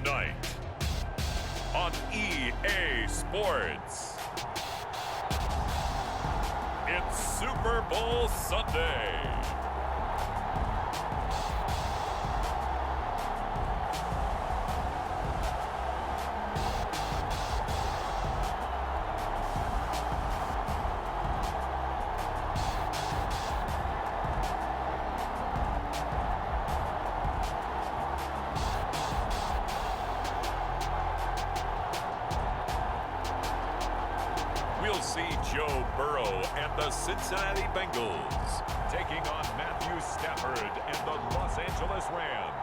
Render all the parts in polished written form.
tonight on EA Sports. It's Super Bowl Sunday. We'll see Joe Burrow and the Cincinnati Bengals taking on Matthew Stafford and the Los Angeles Rams.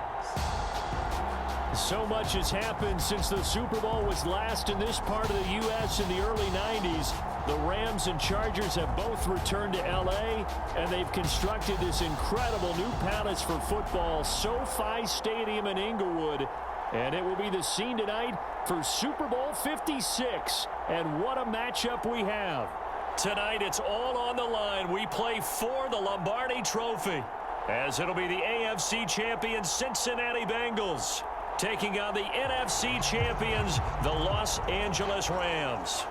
So much has happened since the Super Bowl was last in this part of the U.S. in the early 90s. The Rams and Chargers have both returned to L.A., and they've constructed this incredible new palace for football, SoFi Stadium in Inglewood. And it will be the scene tonight for Super Bowl 56. And what a matchup we have. Tonight, it's all on the line. We play for the Lombardi Trophy, as it'll be the AFC champion Cincinnati Bengals taking on the NFC champions, the Los Angeles Rams.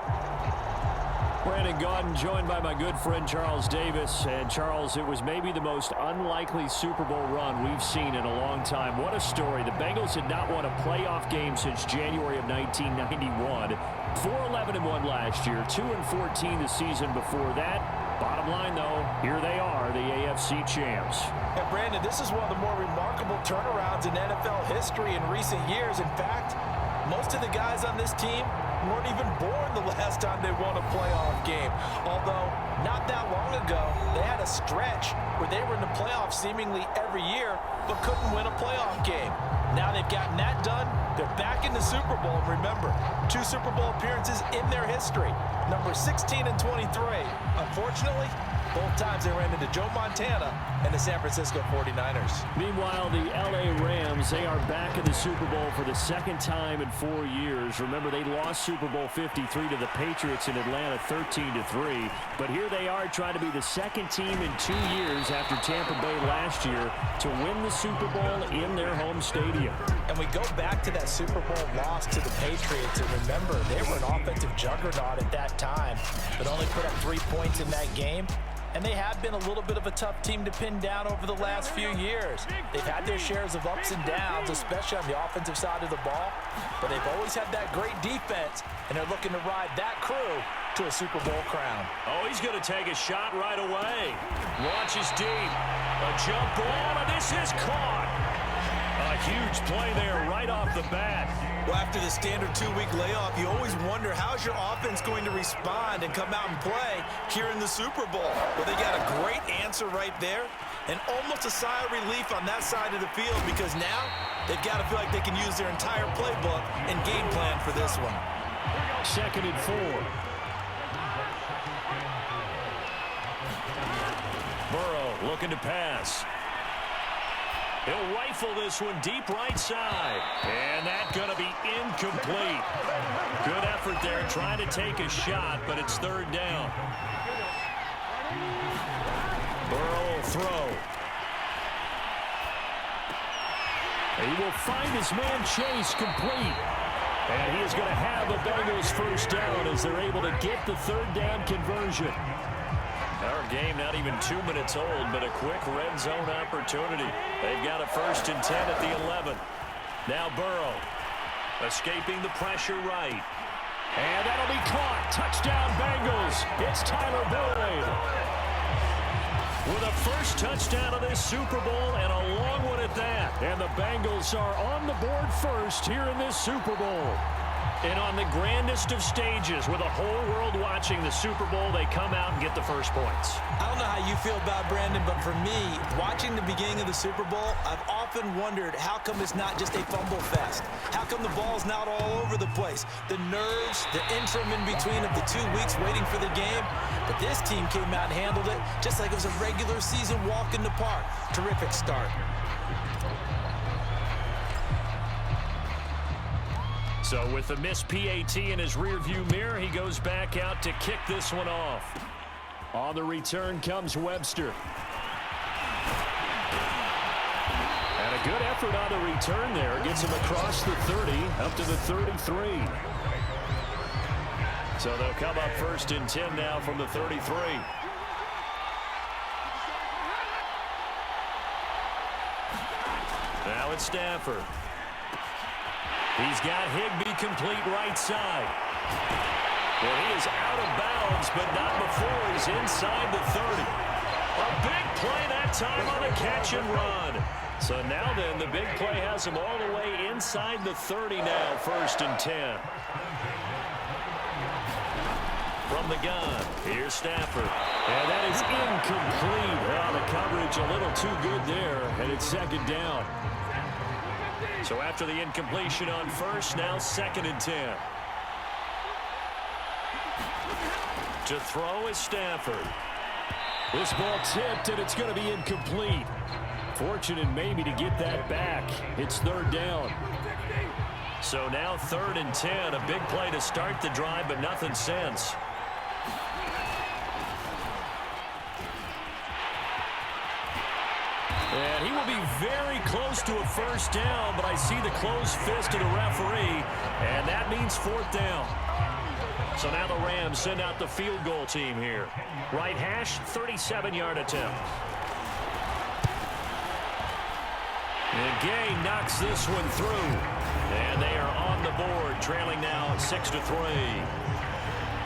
Brandon Gaudin joined by my good friend Charles Davis. And Charles, it was maybe the most unlikely Super Bowl run we've seen in a long time. What a story. The Bengals had not won a playoff game since January of 1991. 4-11-1 last year, 2-14 the season before that. Bottom line, though, here they are, the AFC champs. And Brandon, this is one of the more remarkable turnarounds in NFL history in recent years. In fact, most of the guys on this team weren't even born the last time they won a playoff game. Although, not that long ago, they had a stretch where they were in the playoffs seemingly every year, but couldn't win a playoff game. Now they've gotten that done. They're back in the Super Bowl. And remember, 2 Super Bowl appearances in their history. Number 16 and 23. Unfortunately, both times they ran into Joe Montana and the San Francisco 49ers. Meanwhile, the L.A. Rams, they are back in the Super Bowl for the second time in 4 years. Remember, they lost Super Bowl 53 to the Patriots in Atlanta 13-3. But here they are trying to be the second team in 2 years after Tampa Bay last year to win the Super Bowl in their home stadium. And we go back to that Super Bowl loss to the Patriots. And remember, they were an offensive juggernaut at that time, but only put up 3 points in that game. And they have been a little bit of a tough team to pin down over the last few years. They've had their shares of ups and downs, especially on the offensive side of the ball. But they've always had that great defense, and they're looking to ride that crew to a Super Bowl crown. Oh, he's going to take a shot right away. Launches deep. A jump ball, and this is caught. A huge play there right off the bat. Well, after the standard 2-week layoff, you always wonder how's your offense going to respond and come out and play here in the Super Bowl. Well, they got a great answer right there and almost a sigh of relief on that side of the field because now they've got to feel like they can use their entire playbook and game plan for this one. 2nd and 4. Burrow looking to pass. He'll rifle this one deep right side. And that's going to be incomplete. Good effort there trying to take a shot, but it's 3rd down. Burrow will throw. He will find his man Chase complete. And he is going to have the Bengals 1st down as they're able to get the 3rd down conversion. Our game not even 2 minutes old, but a quick red zone opportunity. They've got a 1st and 10 at the 11. Now Burrow escaping the pressure right. And that'll be caught. Touchdown Bengals. It's Tyler Boyd with a 1st touchdown of this Super Bowl and a long one at that. And the Bengals are on the board 1st here in this Super Bowl. And on the grandest of stages, with a whole world watching the Super Bowl, they come out and get the 1st points. I don't know how you feel about Brandon, but for me, watching the beginning of the Super Bowl, I've often wondered how come it's not just a fumble fest? How come the ball's not all over the place? The nerves, the interim in between of the 2 weeks waiting for the game. But this team came out and handled it just like it was a regular season walk in the park. Terrific start. So with the missed PAT in his rearview mirror, he goes back out to kick this one off. On the return comes Webster. And a Good effort on the return there. Gets him across the 30, up to the 33. So they'll come up 1st and 10 now from the 33. Now it's Stafford. He's got Higbee complete right side. Well, he is out of bounds, but not before he's inside the 30. A big play that time on a catch and run. So now then, the big play has him all the way inside the 30 now, 1st and 10. From the gun, here's Stafford. And that is incomplete. Well, the coverage a little too good there, and it's 2nd down. So after the incompletion on 1st, now 2nd and 10. To throw is Stafford. This ball tipped, and it's going to be incomplete. Fortunate maybe to get that back. It's 3rd down. So now 3rd and 10. A big play to start the drive, but nothing since. And he will be very close to a 1st down, but I see the closed fist of the referee, and that means 4th down. So now the Rams send out the field goal team here. Right hash, 37-yard attempt. And Gay knocks this one through. And they are on the board, trailing now 6-3.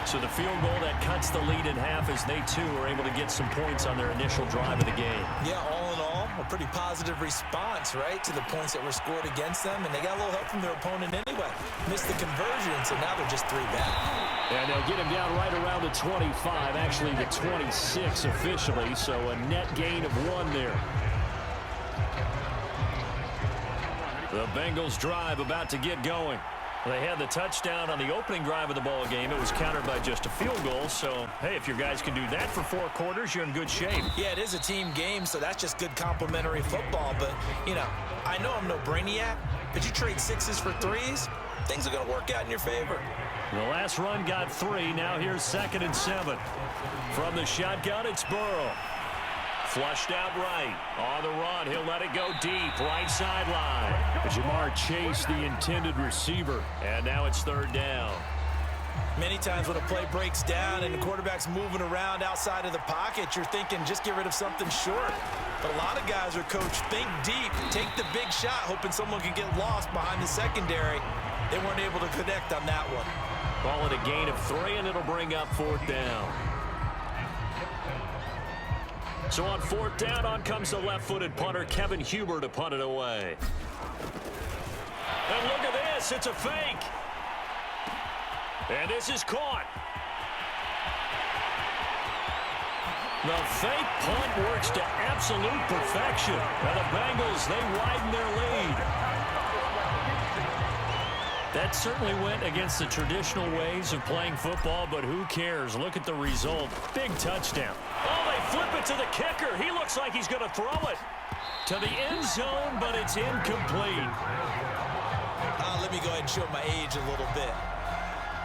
So the field goal that cuts the lead in half as they, too, are able to get some points on their initial drive of the game. Yeah, all in all, a pretty positive response, right, to the points that were scored against them. And they got a little help from their opponent anyway. Missed the conversion, so now they're just 3 back. And they'll get him down right around the 25, actually the 26 officially, so a net gain of 1 there. The Bengals drive about to get going. They had the touchdown on the opening drive of the ball game. It was countered by just a field goal. So, hey, if your guys can do that for 4 quarters, you're in good shape. Yeah, it is a team game, so that's just good complimentary football. But, you know, I know I'm no brainiac, but you trade 6s for 3s, things are going to work out in your favor. The last run got 3. Now here's 2nd and 7. From the shotgun, it's Burrow. Flushed out right. On the run, he'll let it go deep. Right sideline. Jamar Chase, the intended receiver. And now it's 3rd down. Many times when a play breaks down and the quarterback's moving around outside of the pocket, you're thinking just get rid of something short. But a lot of guys are coached, think deep, take the big shot, hoping someone can get lost behind the secondary. They weren't able to connect on that one. Call it a gain of 3, and it'll bring up 4th down. So on 4th down, on comes the left-footed punter, Kevin Huber, to punt it away. And look at this. It's a fake. And this is caught. The fake punt works to absolute perfection. And the Bengals, they widen their lead. That certainly went against the traditional ways of playing football, but who cares? Look at the result. Big touchdown. Oh, they flip it to the kicker. He looks like he's going to throw it to the end zone, but it's incomplete. Let me go ahead and show my age a little bit.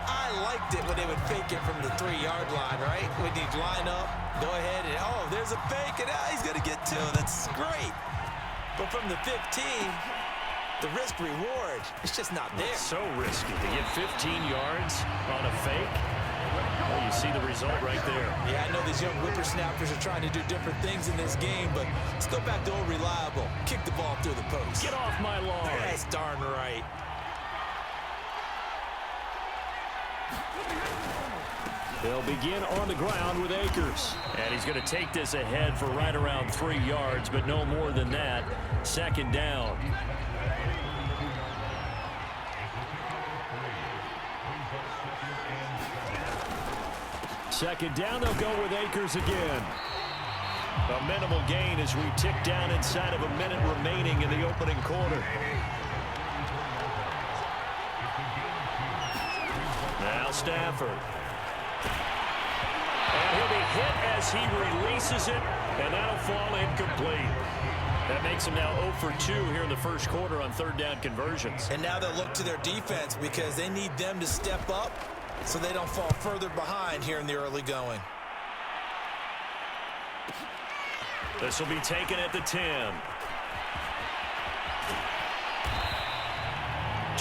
I liked it when they would fake it from the 3-yard line, right? When you'd line up, go ahead, and oh, there's a fake, and he's going to get 2. That's great. But from the 15... the risk-reward, it's just not there. It's so risky to get 15 yards on a fake. Well, you see the result right there. Yeah, I know these young whippersnappers are trying to do different things in this game, but let's go back to old reliable. Kick the ball through the post. Get off my lawn. That's darn right. They'll begin on the ground with Akers. And he's going to take this ahead for right around 3 yards, but no more than that. 2nd down. Second down, they'll go with Akers again. A minimal gain as we tick down inside of a minute remaining in the opening quarter. Now Stafford. And he'll be hit as he releases it, and that'll fall incomplete. That makes him now 0 for 2 here in the first quarter on 3rd down conversions. And now they'll look to their defense because they need them to step up so they don't fall further behind here in the early going. This will be taken at the 10.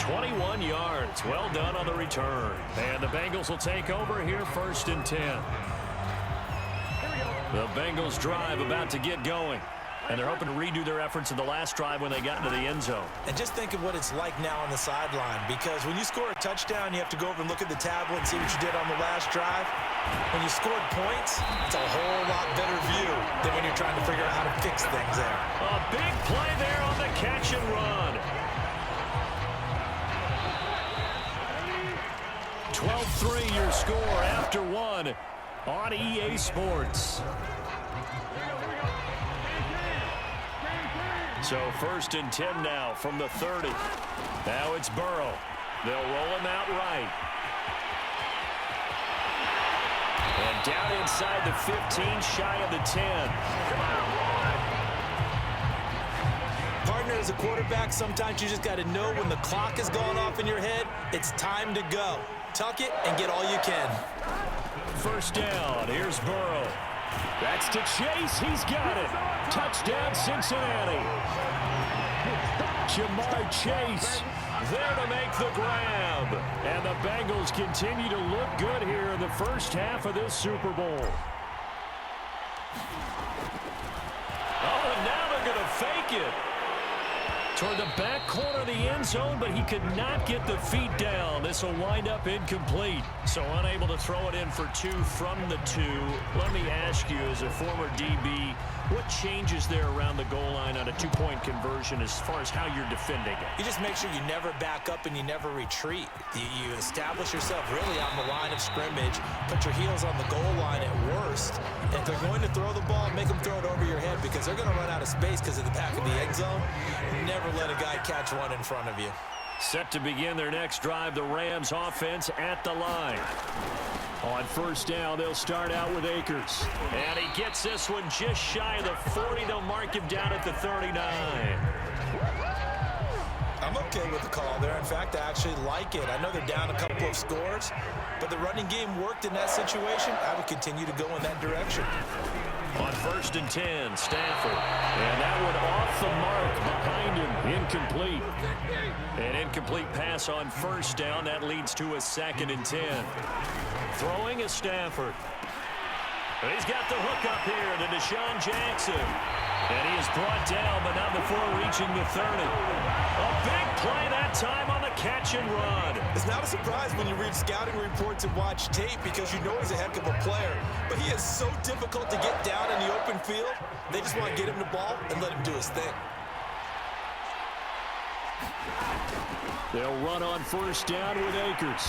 21 yards. Well done on the return. And the Bengals will take over here 1st and 10. The Bengals drive about to get going. And they're hoping to redo their efforts in the last drive when they got into the end zone. And just think of what it's like now on the sideline, because when you score a touchdown, you have to go over and look at the tablet and see what you did on the last drive. When you scored points, it's a whole lot better view than when you're trying to figure out how to fix things there. A big play there on the catch and run. 12-3 your score after one on EA Sports. So 1st and 10 now from the 30. Now it's Burrow. They'll roll him out right. And down inside the 15, shy of the 10. Partner, as a quarterback, sometimes you just got to know when the clock has gone off in your head, it's time to go. Tuck it and get all you can. 1st down. Here's Burrow. That's to Chase. He's got it. Touchdown, Cincinnati. Jamar Chase there to make the grab. And the Bengals continue to look good here in the first half of this Super Bowl. Oh, and now they're going to fake it. Toward the back corner of the end zone, but he could not get the feet down. This will wind up incomplete. So unable to throw it in for 2 from the 2. Let me ask you, as a former DB, what changes there around the goal line on a 2-point conversion as far as how you're defending it? You just make sure you never back up and you never retreat. You establish yourself really on the line of scrimmage, put your heels on the goal line at worst. And if they're going to throw the ball, make them throw it over your head, because they're going to run out of space because of the back of the end zone. Never let a guy catch one in front of you. Set to begin their next drive, the Rams offense at the line. On 1st down, they'll start out with Akers. And he gets this one just shy of the 40. They'll mark him down at the 39. I'm okay with the call there. In fact, I actually like it. I know they're down a couple of scores, but the running game worked in that situation. I would continue to go in that direction. On 1st and 10, Stafford. And that one off the mark behind him. Incomplete. An incomplete pass on 1st down. That leads to a 2nd and 10. Throwing is Stafford. And he's got the hook up here to Deshaun Jackson. And he is brought down, but not before reaching the 30. A big play that time on the catch and run. It's not a surprise when you read scouting reports and watch tape, because you know he's a heck of a player. But he is so difficult to get down in the open field. They just want to get him the ball and let him do his thing. They'll run on 1st down with Akers.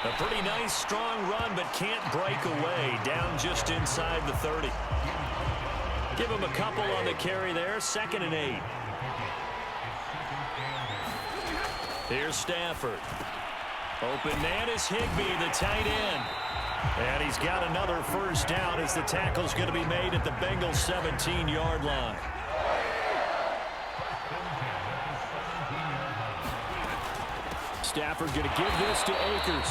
A pretty nice, strong run, but can't break away. Down just inside the 30. Give him a couple on the carry there. 2nd and 8. Here's Stafford. Open man is Higbee, the tight end. And he's got another 1st down as the tackle's going to be made at the Bengals 17-yard line. Stafford going to give this to Akers.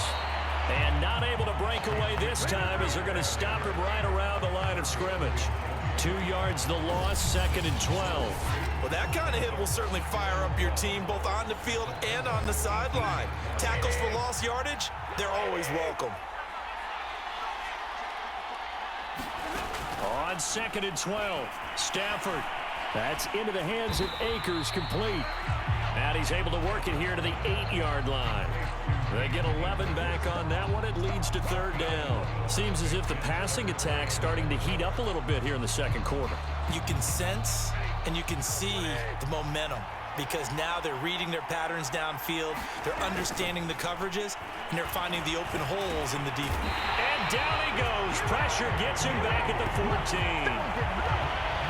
And not able to break away this time, as they're going to stop him right around the line of scrimmage. 2 yards the loss, 2nd and 12. Well, that kind of hit will certainly fire up your team, both on the field and on the sideline. Tackles for lost yardage, they're always welcome. On 2nd and 12, Stafford. That's into the hands of Akers, complete. And he's able to work it here to the 8-yard line. They get 11 back on that one. It leads to 3rd down. Seems as if the passing attack's starting to heat up a little bit here in the 2nd quarter. You can sense and you can see the momentum, because now they're reading their patterns downfield, they're understanding the coverages, and they're finding the open holes in the deep. And down he goes. Pressure gets him back at the 14.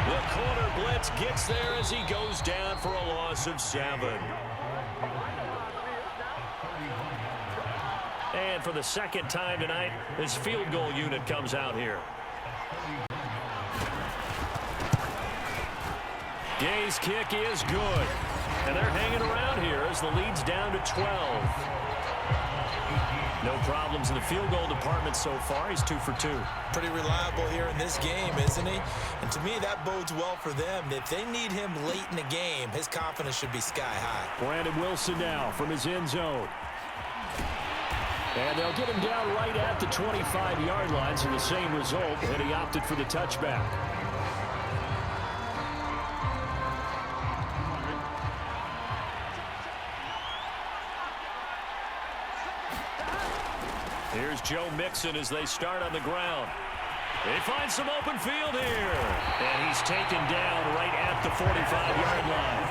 The corner blitz gets there as he goes down for a loss of 7. And for the 2nd time tonight, his field goal unit comes out here. Gay's kick is good. And they're hanging around here as the lead's down to 12. No problems in the field goal department so far. He's 2 for 2. Pretty reliable here in this game, isn't he? And to me, that bodes well for them. If they need him late in the game, his confidence should be sky high. Brandon Wilson now from his end zone. And they'll get him down right at the 25-yard line, so the same result, and he opted for the touchback. Here's Joe Mixon as they start on the ground. They find some open field here. And he's taken down right at the 45-yard line.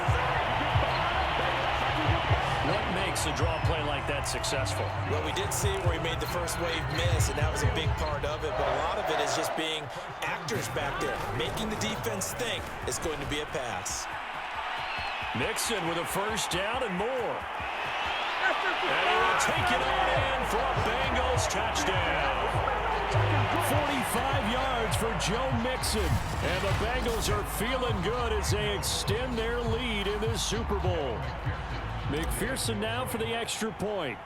What makes a draw play like that successful? Well, we did see where he made the first wave miss, and that was a big part of it. But a lot of it is just being actors back there, making the defense think it's going to be a pass. Mixon with a first down and more. And he will take it on in for a Bengals touchdown. 45 yards for Joe Mixon. And the Bengals are feeling good as they extend their lead in this Super Bowl. McPherson now for the extra point.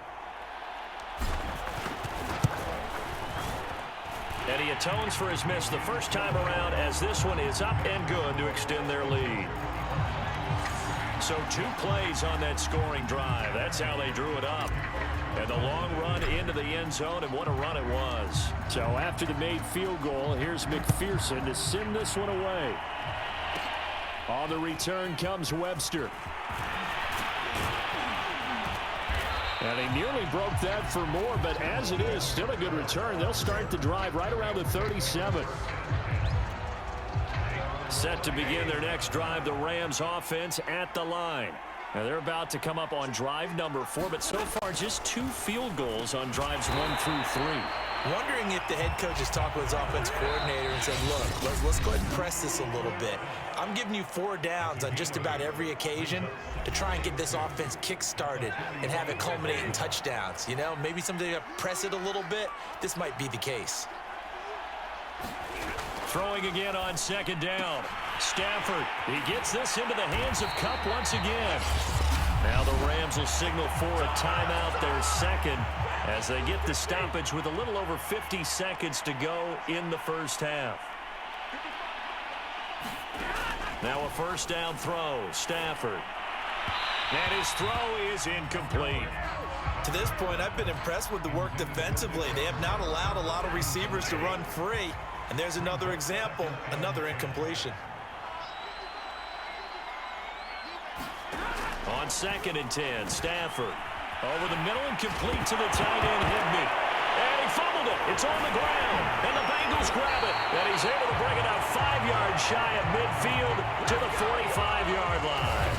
And he atones for his miss the first time around as this one is up and good to extend their lead. So 2 plays on that scoring drive. That's how they drew it up. And the long run into the end zone, and what a run it was. So after the made field goal, here's McPherson to send this one away. On the return comes Webster. And he nearly broke that for more, but as it is, still a good return. They'll start the drive right around the 37. Set to begin their next drive, the Rams offense at the line. Now they're about to come up on drive number 4, but so far just 2 field goals on drives 1 through 3. Wondering if the head coach has talked with his offense coordinator and said, look, let's go ahead and press this a little bit. I'm giving you 4 downs on just about every occasion to try and get this offense kick-started and have it culminate in touchdowns. You know, maybe someday to press it a little bit. This might be the case. Throwing again on second down. Stafford, he gets this into the hands of Kupp once again. Now the Rams will signal for a timeout, their second, as they get the stoppage with a little over 50 seconds to go in the first half. Now a first down throw, Stafford. And his throw is incomplete. To this point, I've been impressed with the work defensively. They have not allowed a lot of receivers to run free. And there's another example, another incompletion. On 2nd and 10, Stafford. Over the middle and complete to the tight end, Higbee. And he fumbled it. It's on the ground. And the Bengals grab it. And he's able to bring it out 5 yards shy of midfield to the 45-yard line.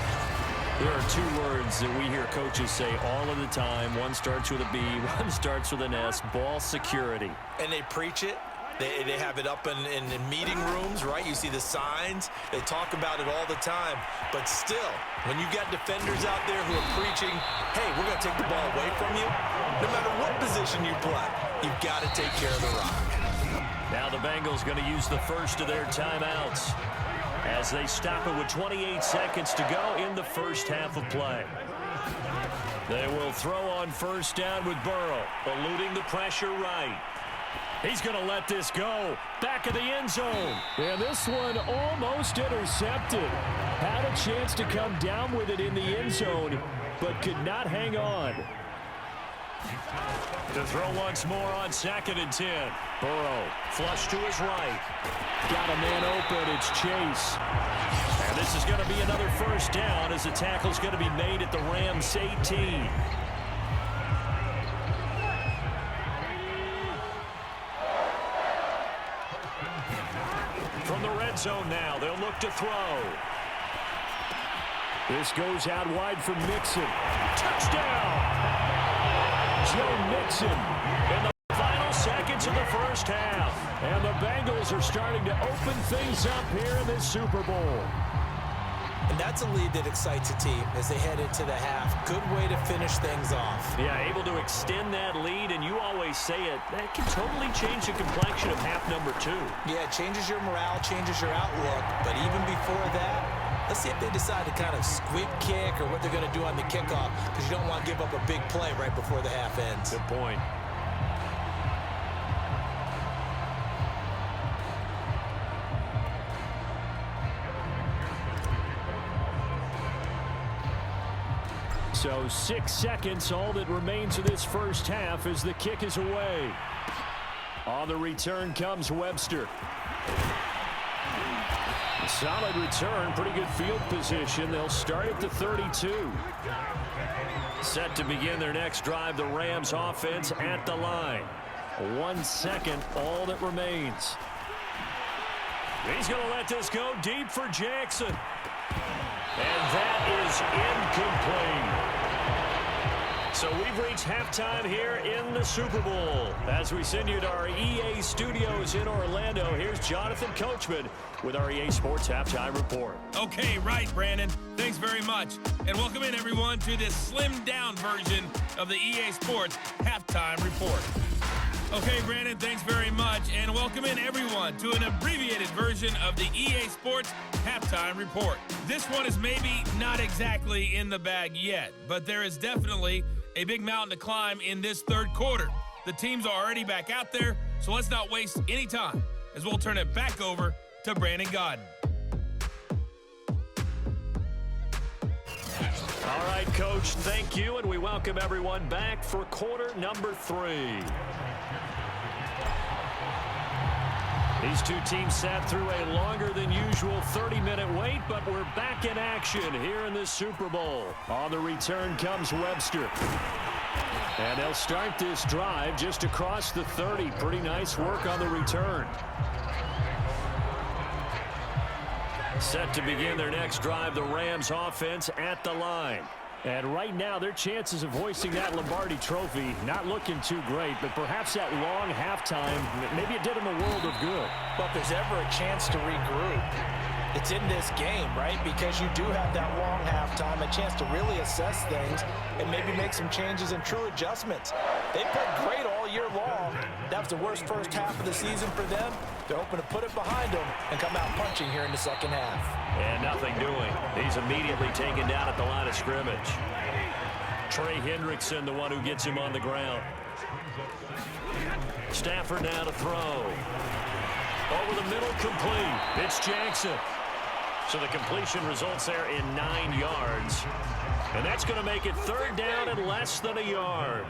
There are 2 words that we hear coaches say all of the time. One starts with a B, one starts with an S, ball security. And they preach it. They have it up in meeting rooms, right? You see the signs. They talk about it all the time. But still, when you got defenders out there who are preaching, hey, we're going to take the ball away from you, no matter what position you play, you've got to take care of the rock. Now the Bengals going to use the first of their timeouts as they stop it with 28 seconds to go in the first half of play. They will throw on first down with Burrow, eluding the pressure right. He's going to let this go. Back of the end zone. And this one almost intercepted. Had a chance to come down with it in the end zone, but could not hang on. To throw once more on 2nd and 10. Burrow, flush to his right. Got a man open. It's Chase. And this is going to be another first down as the tackle's going to be made at the Rams 18. From the red zone now, they'll look to throw. This goes out wide for Mixon. Touchdown! Joe Mixon in the final seconds of the first half. And the Bengals are starting to open things up here in this Super Bowl. And that's a lead that excites a team as they head into the half. Good way to finish things off. Yeah, able to extend that lead, and you always say it, that can totally change the complexion of half number 2. Yeah, it changes your morale, changes your outlook. But even before that, let's see if they decide to kind of squib kick or what they're going to do on the kickoff, because you don't want to give up a big play right before the half ends. Good point. So 6 seconds, all that remains of this first half as the kick is away. On the return comes Webster. Solid return, pretty good field position. They'll start at the 32. Set to begin their next drive, the Rams offense at the line. 1 second, all that remains. He's going to let this go deep for Jackson. And that is incomplete. So we've reached halftime here in the Super Bowl. As we send you to our EA studios in Orlando, here's Jonathan Coachman with our EA Sports Halftime Report. Okay, right, Brandon. Thanks very much. And welcome in, everyone, to this slimmed-down version of the EA Sports Halftime Report. Okay, Brandon, thanks very much. And welcome in, everyone, to an abbreviated version of the EA Sports Halftime Report. This one is maybe not exactly in the bag yet, but there is definitely a big mountain to climb in this third quarter. The teams are already back out there, so let's not waste any time as we'll turn it back over to Brandon Godden. All right, Coach, thank you, and we welcome everyone back for quarter number 3. These two teams sat through a longer than usual 30-minute wait, but we're back in action here in this Super Bowl. On the return comes Webster. And they'll start this drive just across the 30. Pretty nice work on the return. Set to begin their next drive, the Rams offense at the line. And right now, their chances of hoisting that Lombardi trophy not looking too great, but perhaps that long halftime, maybe it did them a world of good. But if there's ever a chance to regroup, it's in this game, right? Because you do have that long halftime, a chance to really assess things and maybe make some changes and true adjustments. They played great all year long. That was the worst first half of the season for them. They're hoping to put it behind them and come out punching here in the second half. And nothing doing. He's immediately taken down at the line of scrimmage. Trey Hendrickson, the one who gets him on the ground. Stafford now to throw. Over the middle, complete. It's Jackson. So the completion results there in 9 yards. And that's going to make it third down and less than a yard.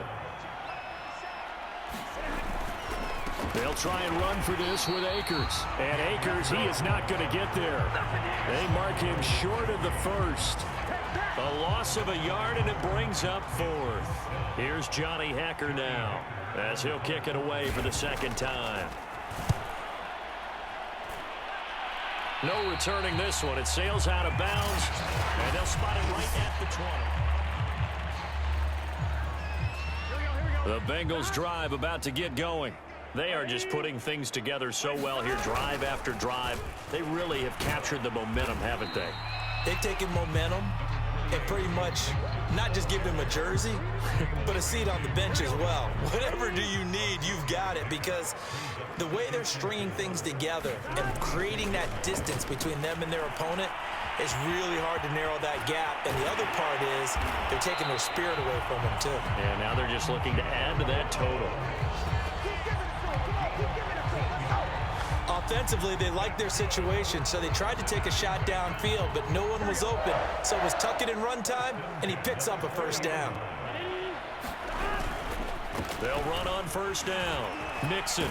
They'll try and run for this with Akers. And Akers, he is not going to get there. They mark him short of the first. A loss of a yard, and it brings up fourth. Here's Johnny Hacker now as he'll kick it away for the second time. No returning this one. It sails out of bounds, and they'll spot it right at the 20. The Bengals drive about to get going. They are just putting things together so well here, drive after drive. They really have captured the momentum, haven't they? They've taken momentum and pretty much not just give him a jersey, but a seat on the bench as well. Whatever do you need, you've got it, because the way they're stringing things together and creating that distance between them and their opponent is really hard to narrow that gap. And the other part is they're taking their spirit away from them, too. And now they're just looking to add to that total. Offensively, they liked their situation, so they tried to take a shot downfield, but no one was open. So it was tuck it in run time, and he picks up a first down. They'll run on first down. Mixon.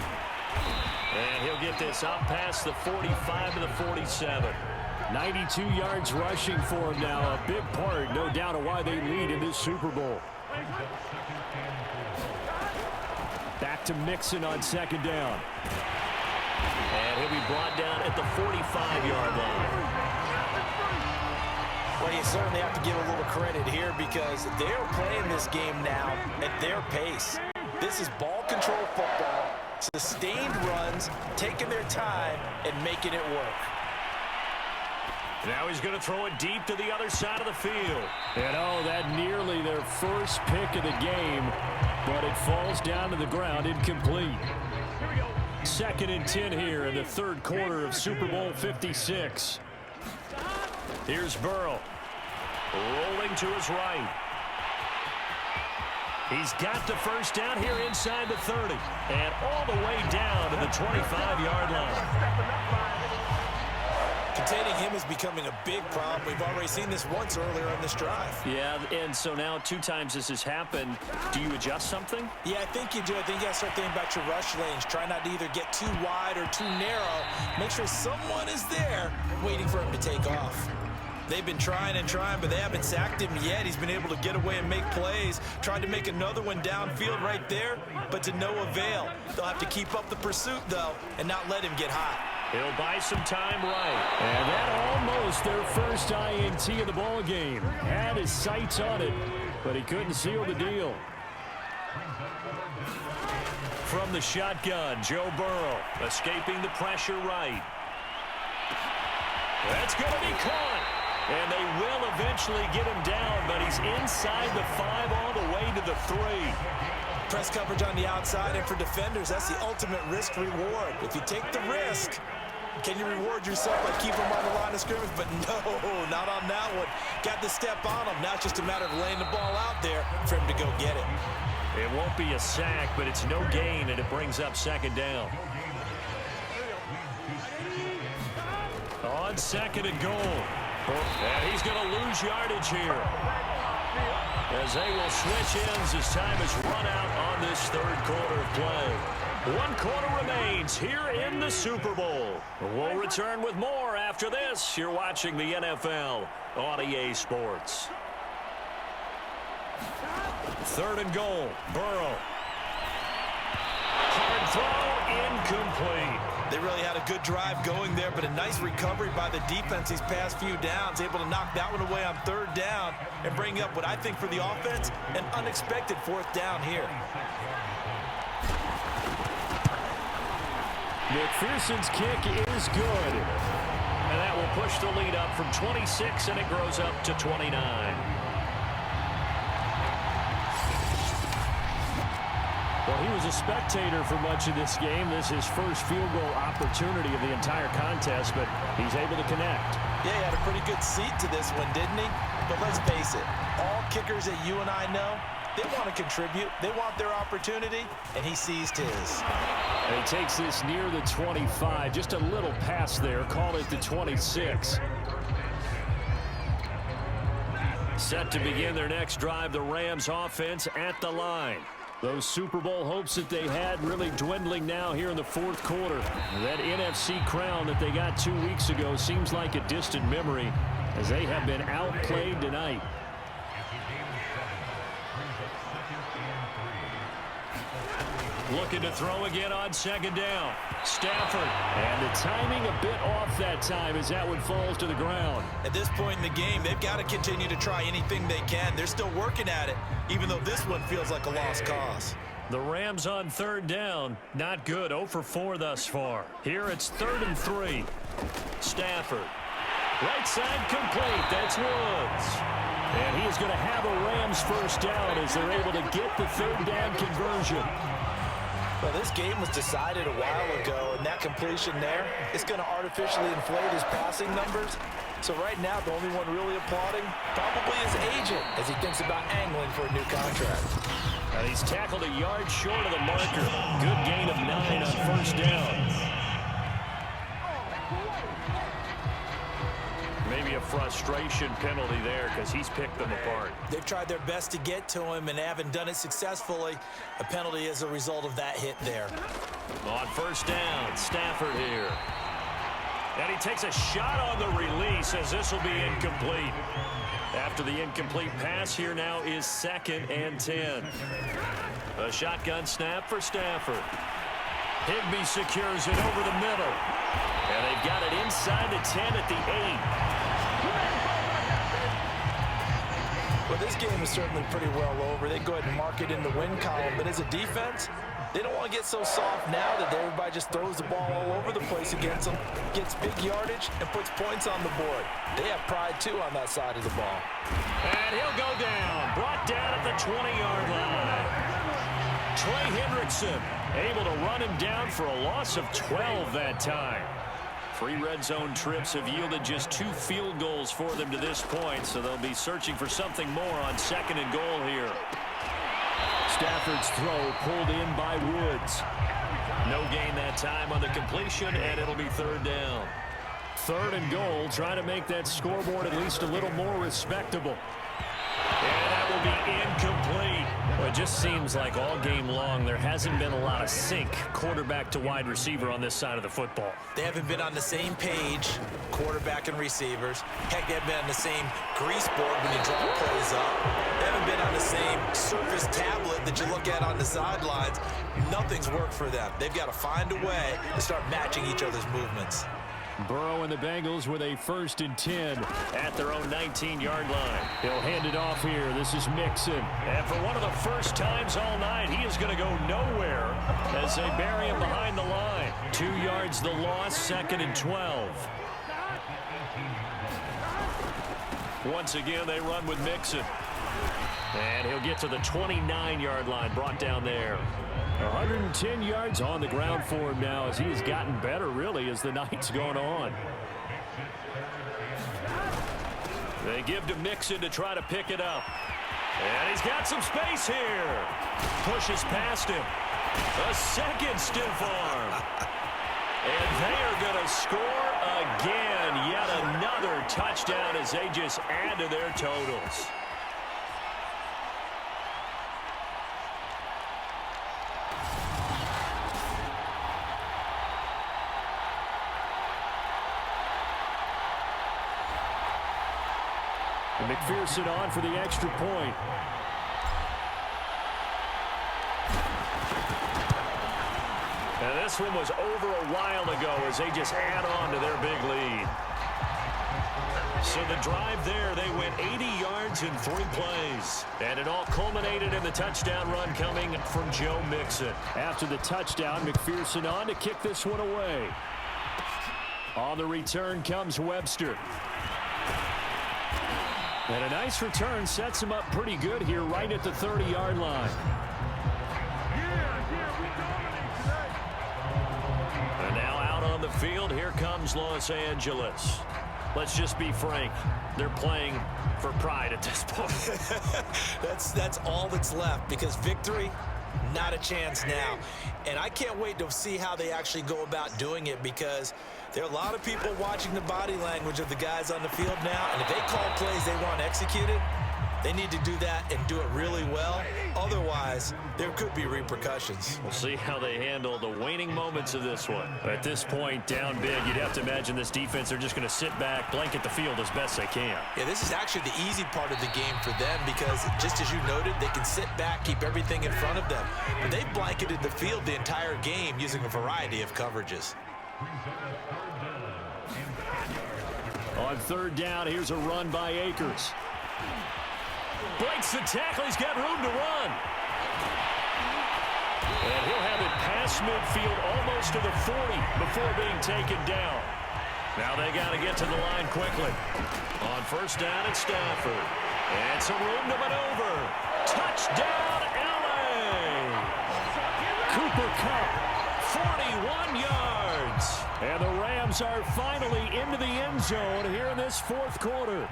And he'll get this up past the 45 to the 47. 92 yards rushing for him now. A big part, no doubt, of why they lead in this Super Bowl. Back to Mixon on second down. And he'll be brought down at the 45-yard line. Well, you certainly have to give a little credit here because they're playing this game now at their pace. This is ball control football, sustained runs, taking their time, and making it work. Now he's going to throw it deep to the other side of the field. And, oh, that nearly their first pick of the game, but it falls down to the ground incomplete. Second and 10 here in the third quarter of Super Bowl 56. Here's Burrow. Rolling to his right. He's got the first down here inside the 30. And all the way down to the 25-yard line. Containing him is becoming a big problem. We've already seen this once earlier in this drive. Yeah, and so now 2 times this has happened. Do you adjust something? Yeah, I think you do. I think you got to start thinking about your rush lanes. Try not to either get too wide or too narrow. Make sure someone is there waiting for him to take off. They've been trying and trying, but they haven't sacked him yet. He's been able to get away and make plays. Tried to make another one downfield right there, but to no avail. They'll have to keep up the pursuit, though, and not let him get hot. He'll buy some time right. And that almost their first INT of the ball game. Had his sights on it, but he couldn't seal the deal. From the shotgun, Joe Burrow escaping the pressure right. That's going to be caught. And they will eventually get him down, but he's inside the 5 all the way to the 3. Press coverage on the outside, and for defenders, that's the ultimate risk-reward. If you take the risk, can you reward yourself by keeping him on the line of scrimmage? But no, not on that one. Got the step on him. Now it's just a matter of laying the ball out there for him to go get it. It won't be a sack, but it's no gain, and it brings up 2nd down. On 2nd and goal. And he's going to lose yardage here, as they will switch ends as time is run out on this 3rd quarter of play. 1 quarter remains here in the Super Bowl. We'll return with more after this. You're watching the NFL on EA Sports. 3rd and goal. Burrow. Hard throw, incomplete. They really had a good drive going there, but a nice recovery by the defense these past few downs, able to knock that one away on 3rd down and bring up what I think for the offense, an unexpected 4th down here. McPherson's kick is good. And that will push the lead up from 26, and it grows up to 29. Well, he was a spectator for much of this game. This is his first field goal opportunity of the entire contest, but he's able to connect. Yeah, he had a pretty good seat to this one, didn't he? But let's face it, all kickers that you and I know, they want to contribute. They want their opportunity, and he seized his. And he takes this near the 25. Just a little pass there. Call it the 26. Set to begin their next drive, the Rams offense at the line. Those Super Bowl hopes that they had really dwindling now here in the 4th quarter. That NFC crown that they got 2 weeks ago seems like a distant memory, as they have been outplayed tonight. Looking to throw again on 2nd down. Stafford. And the timing a bit off that time as that one falls to the ground. At this point in the game, they've got to continue to try anything they can. They're still working at it, even though this one feels like a lost cause. The Rams on 3rd down. Not good. 0 for 4 thus far. Here it's 3rd and 3. Stafford. Right side complete. That's Woods. And he is going to have a Rams first down as they're able to get the 3rd down conversion. Well, this game was decided a while ago, and that completion there is going to artificially inflate his passing numbers. So right now, the only one really applauding probably his agent as he thinks about angling for a new contract. And he's tackled a yard short of the marker. Good gain of 9 on 1st down. Maybe a frustration penalty there because he's picked them apart. They've tried their best to get to him and haven't done it successfully. A penalty as a result of that hit there. On 1st down, Stafford here. And he takes a shot on the release as this will be incomplete. After the incomplete pass, here now is 2nd and 10. A shotgun snap for Stafford. Higbee secures it over the middle. And they've got it inside the 10 at the 8. Well, this game is certainly pretty well over. They go ahead and mark it in the win column. But as a defense, they don't want to get so soft now that everybody just throws the ball all over the place against them, gets big yardage, and puts points on the board. They have pride, too, on that side of the ball. And he'll go down. Brought down at the 20-yard line. Trey Hendrickson able to run him down for a loss of 12 that time. 3 red zone trips have yielded just 2 field goals for them to this point, so they'll be searching for something more on 2nd and goal here. Stafford's throw pulled in by Woods. No gain that time on the completion, and it'll be 3rd down. 3rd and goal, trying to make that scoreboard at least a little more respectable. And that will be incomplete. Well, it just seems like all game long there hasn't been a lot of sync quarterback to wide receiver on this side of the football. They haven't been on the same page, quarterback and receivers. Heck, they haven't been on the same grease board when you draw plays up. They haven't been on the same Surface tablet that you look at on the sidelines. Nothing's worked for them. They've got to find a way to start matching each other's movements. Burrow and the Bengals with a 1st and 10 at their own 19-yard line. He'll hand it off here. This is Mixon. And for one of the first times all night, he is going to go nowhere as they bury him behind the line. 2 yards the loss, 2nd and 12. Once again, they run with Mixon. And he'll get to the 29-yard line, brought down there. 110 yards on the ground for him now as he has gotten better, really, as the night's gone on. They give to Mixon to try to pick it up. And he's got some space here. Pushes past him. A second stiff arm. And they are going to score again. Yet another touchdown as they just add to their totals. McPherson on for the extra point. And this one was over a while ago as they just add on to their big lead. So the drive there, they went 80 yards in 3 plays. And it all culminated in the touchdown run coming from Joe Mixon. After the touchdown, McPherson on to kick this one away. On the return comes Webster. And a nice return sets him up pretty good here right at the 30-yard line. And now out on the field, here comes Los Angeles. Let's just be frank. They're playing for pride at this point. That's all that's left because victory, not a chance now. And I can't wait to see how they actually go about doing it because there are a lot of people watching the body language of the guys on the field now. And if they call plays they want executed, they need to do that and do it really well. Otherwise, there could be repercussions. We'll see how they handle the waning moments of this one. At this point, down big, you'd have to imagine this defense, they're just going to sit back, blanket the field as best they can. Yeah, this is actually the easy part of the game for them because, just as you noted, they can sit back, keep everything in front of them. But they've blanketed the field the entire game using a variety of coverages. On 3rd down, here's a run by Akers. Breaks the tackle. He's got room to run. And he'll have it past midfield almost to the 40 before being taken down. Now they got to get to the line quickly. On 1st down, it's Stafford. And some room to maneuver. Touchdown, L.A. Cooper Kupp, 41 yards. And the Rams are finally into the end zone here in this 4th quarter.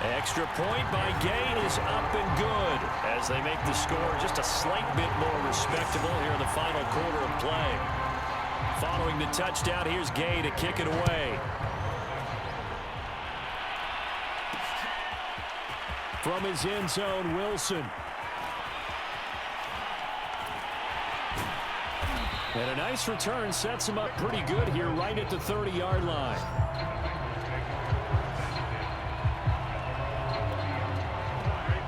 Extra point by Gay is up and good as they make the score just a slight bit more respectable here in the final quarter of play. Following the touchdown, here's Gay to kick it away. From his end zone, Wilson. And a nice return sets him up pretty good here right at the 30-yard line.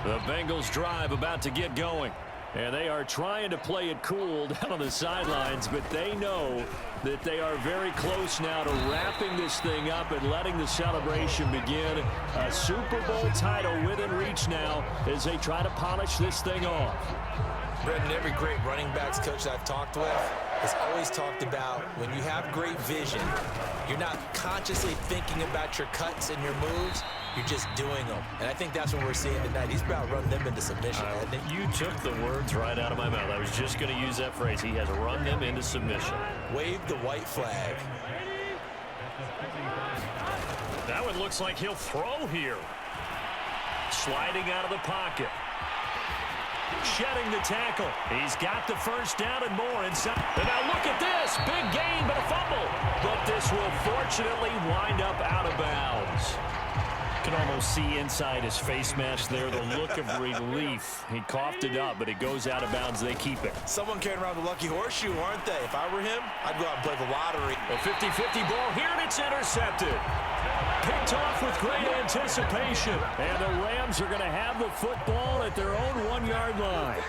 The Bengals drive about to get going. And they are trying to play it cool down on the sidelines, but they know that they are very close now to wrapping this thing up and letting the celebration begin. A Super Bowl title within reach now as they try to polish this thing off. Brendan, every great running backs coach I've talked with has always talked about when you have great vision, you're not consciously thinking about your cuts and your moves. You're just doing them. And I think that's what we're seeing tonight. He's about running them into submission, hasn't he? You took the words right out of my mouth. I was just going to use that phrase. He has run them into submission. Wave the white flag. That one looks like he'll throw here. Sliding out of the pocket. shedding the tackle. He's got the first down and more. And now look at this. Big gain, but a fumble. But this will fortunately wind up out of bounds. You can almost see inside his face mask there the look of relief. He coughed it up, but it goes out of bounds. They keep it. Someone carrying around the lucky horseshoe, aren't they? If I were him, I'd go out and play the lottery. A 50-50 ball here, and it's intercepted. Picked off with great anticipation. And the Rams are going to have the football at their own 1-yard line.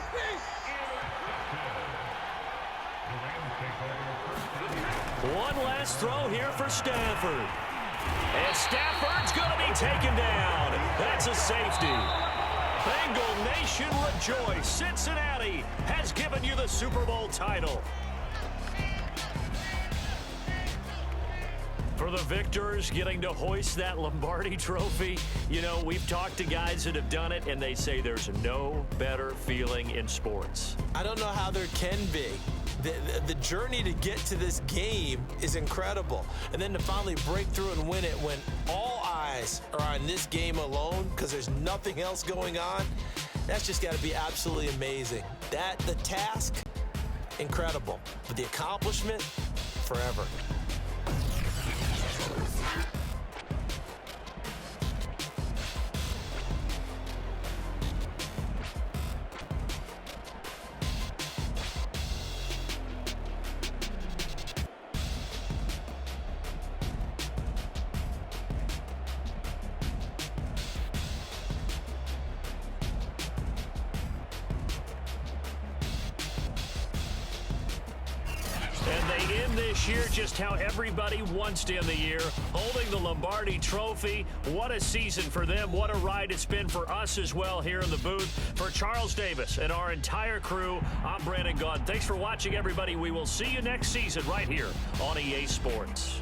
One last throw here for Stafford. And Stafford's going to be taken down. That's a safety. Bengal Nation rejoice. Cincinnati has given you the Super Bowl title. For the victors getting to hoist that Lombardi trophy, you know, we've talked to guys that have done it, and they say there's no better feeling in sports. I don't know how there can be. The journey to get to this game is incredible. And then to finally break through and win it when all eyes are on this game alone because there's nothing else going on, that's just got to be absolutely amazing. The task, incredible. But the accomplishment, forever. And they end this year just how everybody wants to end the year, holding the Lombardi trophy. What a season for them. What a ride it's been for us as well here in the booth. For Charles Davis and our entire crew, I'm Brandon Gaudin. Thanks for watching, everybody. We will see you next season right here on EA Sports.